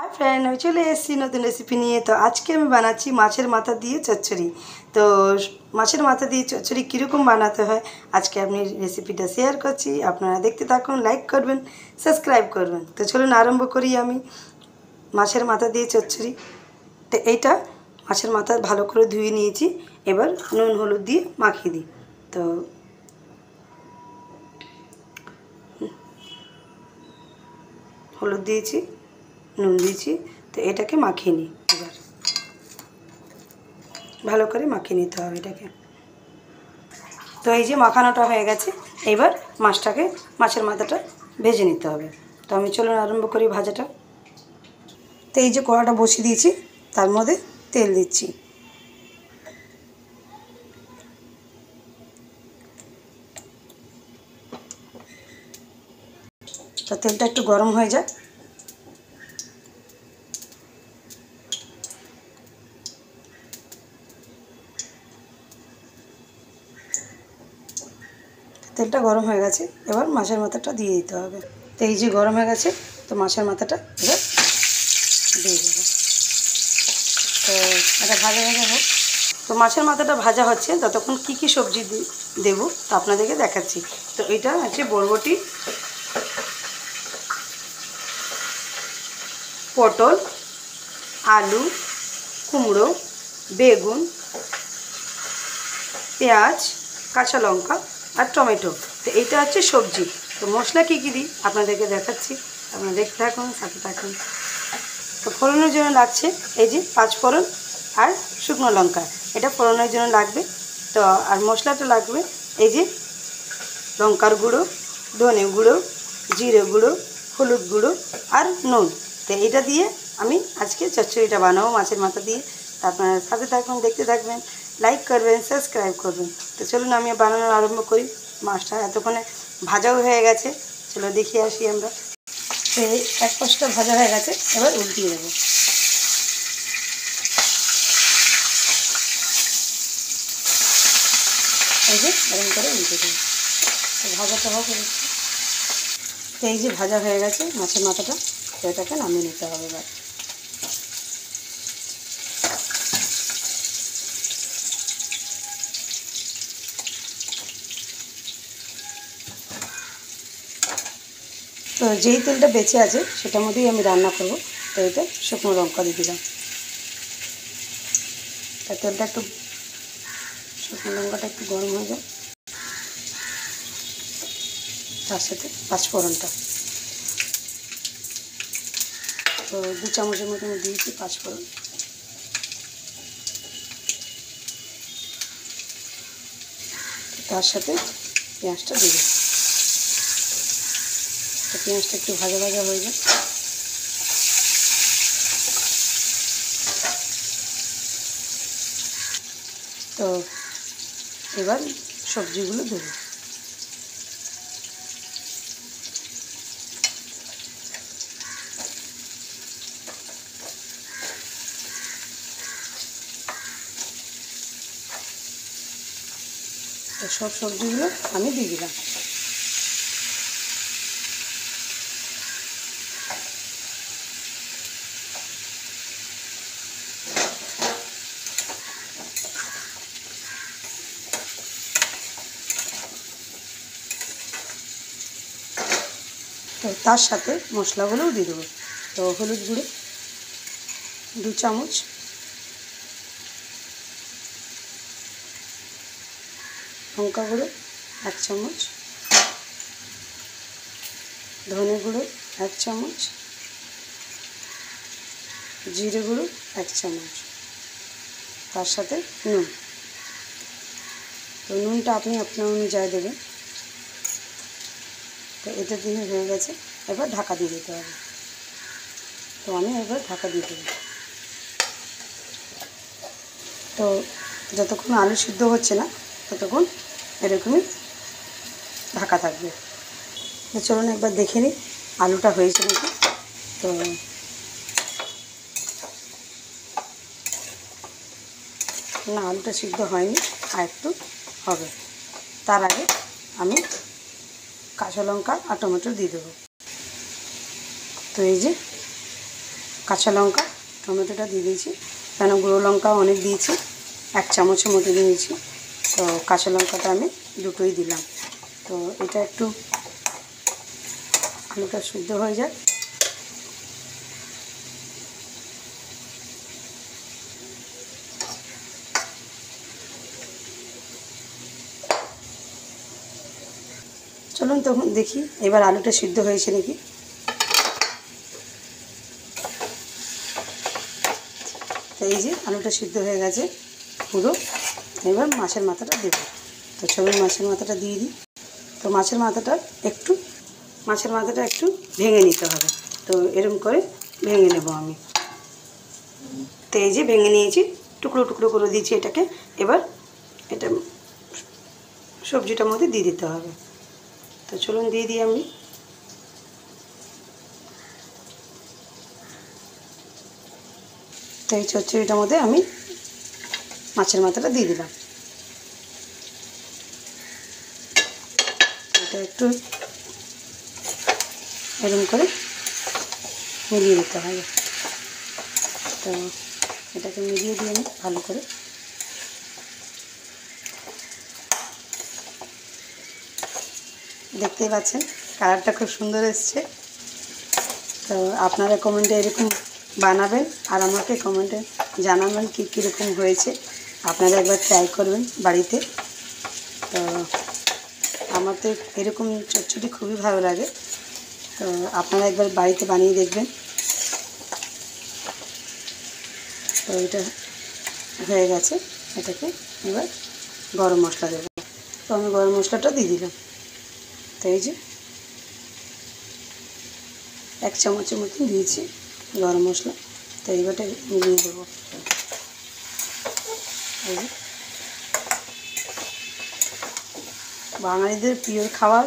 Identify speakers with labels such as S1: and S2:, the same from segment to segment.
S1: Hi friend, আমি চলে এসেছি নতুন রেসিপি নিয়ে। তো আজকে আমি বানাচ্ছি মাছের মাথা দিয়ে চচ্চড়ি। তো মাছের মাথা দিয়ে চচ্চড়ি কীরকম বানাতে হয় আজকে আমি রেসিপিটা শেয়ার করছি। আপনারা দেখতে থাকুন, লাইক করবেন, সাবস্ক্রাইব করবেন। তো চলুন আরম্ভ করি আমি মাছের মাথা দিয়ে চচ্চড়ি। তো এইটা মাছের মাথা ভালো করে ধুয়ে নিয়েছি। এবার নুন হলুদ দিয়ে মাখিয়ে দিই। তো হলুদ দিয়েছি, নুন দিয়েছি। তো এটাকে মাখিয়ে নিই। এবার ভালো করে মাখিয়ে নিতে হবে এটাকে। তো এই যে মাখানোটা হয়ে গেছে, এবার মাছের মাথাটা ভেজে নিতে হবে। তো আমি চলুন আরম্ভ করি ভাজাটা। তো এই যে কড়াটা বসিয়ে দিয়েছি, তার মধ্যে তেল দিচ্ছি। তো তেলটা একটু গরম হয়ে যায়। তেলটা গরম হয়ে গেছে, এবার মাছের মাথাটা দিয়ে দিতে হবে। তো এই যে গরম হয়ে গেছে, তো মাছের মাথাটা এবার দিয়ে দেবো। তো এটা ভাজা ভাজা হোক। তো মাছের মাথাটা ভাজা হচ্ছে, ততক্ষণ কী কী সবজি দেবো তা আপনাদেরকে দেখাচ্ছি। তো এটা হচ্ছে বরবটি, পটল, আলু, কুমড়ো, বেগুন, পেঁয়াজ, কাঁচা লঙ্কা আর টমেটো। তো এইটা হচ্ছে সবজি। তো মশলা কী কী দিই আপনাদেরকে দেখাচ্ছি, আপনারা দেখতে থাকুন, সাথে থাকুন। তো ফোড়নের জন্য লাগছে এই যে 5 ফোড়ন আর শুকনো লঙ্কা, এটা ফোড়নের জন্য লাগবে। তো আর মশলাটা লাগবে এই যে লঙ্কার গুঁড়ো, ধনে গুঁড়ো, জিরে গুঁড়ো, হলুদ গুঁড়ো আর নুন। তো এটা দিয়ে আমি আজকে চচ্চড়িটা বানাবো মাছের মাথা দিয়ে। তা আপনারা সাথে থাকুন, দেখতে থাকবেন, লাইক করবেন, সাবস্ক্রাইব করবেন। তো চলুন আমি বানানো আরম্ভ করি। মাছটা এতক্ষণে ভাজাও হয়ে গেছে, চলো দেখিয়ে আসি আমরা। তো এক পাশটা ভাজা হয়ে গেছে, এবার উল্টিয়ে দেবো। এই যে এরকম করে উল্টে দেবো। তো ভাজাটা হোক। তো এই যে ভাজা হয়ে গেছে মাছের মাথাটা, তো এটাকে নামিয়ে নিতে হবে এবার। তো যেই তেলটা বেঁচে আছে সেটার মধ্যেই আমি রান্না করব। তো এটা শুকনো লঙ্কা দিয়ে দিলাম। তা তেলটা একটু, শুকনো লঙ্কাটা একটু গরম হয়ে যায়, তার সাথে 5 ফোড়নটা। তো 2 চামচের মতো আমি দিয়েছি 5 ফোড়ন। তার সাথে পেঁয়াজটা দিয়ে দেবো। তো পেঁয়াজটা একটু ভাজা ভাজা হয়ে যায়। তো এবার সবজিগুলো দেবো। তো সব সবজিগুলো আমি দিয়ে দিলাম। তো তার সাথে মশলাগুলোও দিয়ে দেবো। তো হলুদ গুঁড়ো 2 চামচ, লঙ্কা গুঁড়ো 1 চামচ, ধনে গুঁড়ো 1 চামচ, জিরে গুঁড়ো 1 চামচ, তার সাথে নুন। তো নুনটা আপনি আপনার অনুযায়ী দেবেন। তো এটা দিয়ে হয়ে গেছে, এবার ঢাকা দিয়ে দিতে হবে। তো আমি এবার ঢাকা দিয়ে দেবো। তো যতক্ষণ আলু সিদ্ধ হচ্ছে না ততক্ষণ এরকমই ঢাকা থাকবে। তো চলুন একবার দেখে নিই আলুটা হয়েছে নাকি। তো না, আলুটা সিদ্ধ হয়নি, আর একটু হবে। তার আগে আমি কাঁচা লঙ্কা আর টমেটো দিয়ে দেবো। তো এই যে কাঁচা লঙ্কা, টমেটোটা দিয়ে দিয়েছি, কেন গুঁড়ো লঙ্কা অনেক দিয়েছি, 1 চামচের মতো দিয়েছি। তো কাঁচা লঙ্কাটা আমি দুটোই দিলাম। তো এটা একটু আলুটা সিদ্ধ হয়ে যায়। চলুন তখন দেখি এবার আলুটা সিদ্ধ হয়েছে নাকি। তো এই যে আলুটা সিদ্ধ হয়ে গেছে পুরো। এবার মাছের মাথাটা দেব। তো চলুন মাছের মাথাটা দিয়ে দিই। তো মাছের মাথাটা একটু ভেঙে নিতে হবে। তো এরকম করে ভেঙে নেব আমি। তো এই যে ভেঙে নিয়েছি, টুকরো টুকরো করে দিয়েছি এটাকে। এবার এটা সবজিটার মধ্যে দিয়ে দিতে হবে। তো চলুন দিয়ে দিই আমি। তো এই চচ্চড়িটার মধ্যে আমি মাছের মাথাটা দিয়ে দিলাম। এটা একটু এরকম করে মিলিয়ে দিতে হবে। তো এটাকে মিলিয়ে দিয়ে আমি ভালো করে। দেখতেই পাচ্ছেন কালারটা খুব সুন্দর এসছে। তো আপনারা কমেন্টে এরকম বানাবেন আর আমাকে কমেন্টে জানাবেন কীরকম হয়েছে। আপনারা একবার ট্রাই করবেন বাড়িতে। তো আমার তো এরকম চচ্চড়ি খুবই ভালো লাগে। তো আপনারা একবার বাড়িতে বানিয়ে দেখবেন। তো এটা হয়ে গেছে, এটাকে এবার গরম মশলা দেবো। তো আমি গরম মশলাটা দিয়ে দিলাম। তো এই যে 1 চামচের মতন দিয়েছি গরম মশলা। তো এইবারটা মিলিয়ে দেবো। এই যে বাঙালিদের প্রিয় খাবার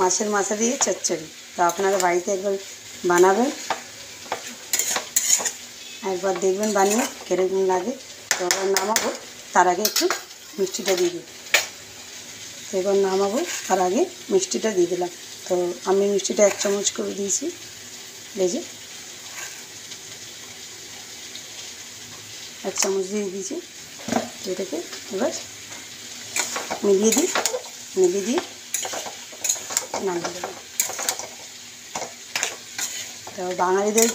S1: মাছের মাথা দিয়ে চচ্চড়ি। তো আপনারা বাড়িতে একবার বানাবেন, একবার দেখবেন বানিয়ে কীরকম লাগে। তো এবার নামাবো তার আগে একটু মিষ্টিটা দিয়ে দিই। তো এবার নামাবো তার আগে মিষ্টিটা দিয়ে দিলাম। তো আমি মিষ্টিটা 1 চামচ করে দিয়েছি। এই যে 1 চামচ দিয়ে দিয়েছি। এটাকে এবার মিলিয়ে দিয়ে নামিয়ে দেবো। তো বাঙালিদের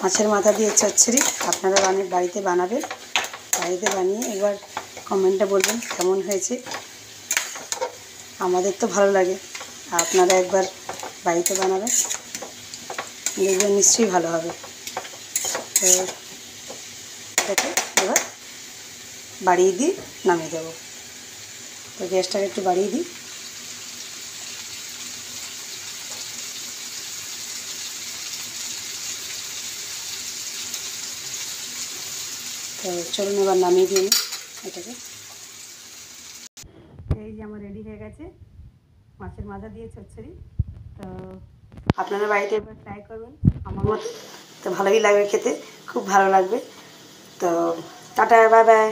S1: মাছের মাথা দিয়ে চচ্চড়ি আপনারা বাড়িতে বানাবেন। বাড়িতে বানিয়ে একবার কমেন্টে বলবেন কেমন হয়েছে। আমাদের তো ভালো লাগে, আপনারা একবার বাড়িতে বানাবেন, দেখবেন নিশ্চয়ই ভালো হবে। তো এটাকে এবার বাড়িয়ে দিয়ে নামিয়ে দেবো। তো গ্যাসটাকে একটু বাড়িয়ে দিই। তো চলুন এবার নামিয়ে দিই এটাকে। এই যে আমার রেডি হয়ে গেছে মাছের মাথা দিয়ে চচ্চড়ি। তো আপনারা বাড়িতে একবার ট্রাই করবেন আমার মতো। তো ভালোই লাগবে খেতে, খুব ভালো লাগবে। তো টাটা, বাই বাই।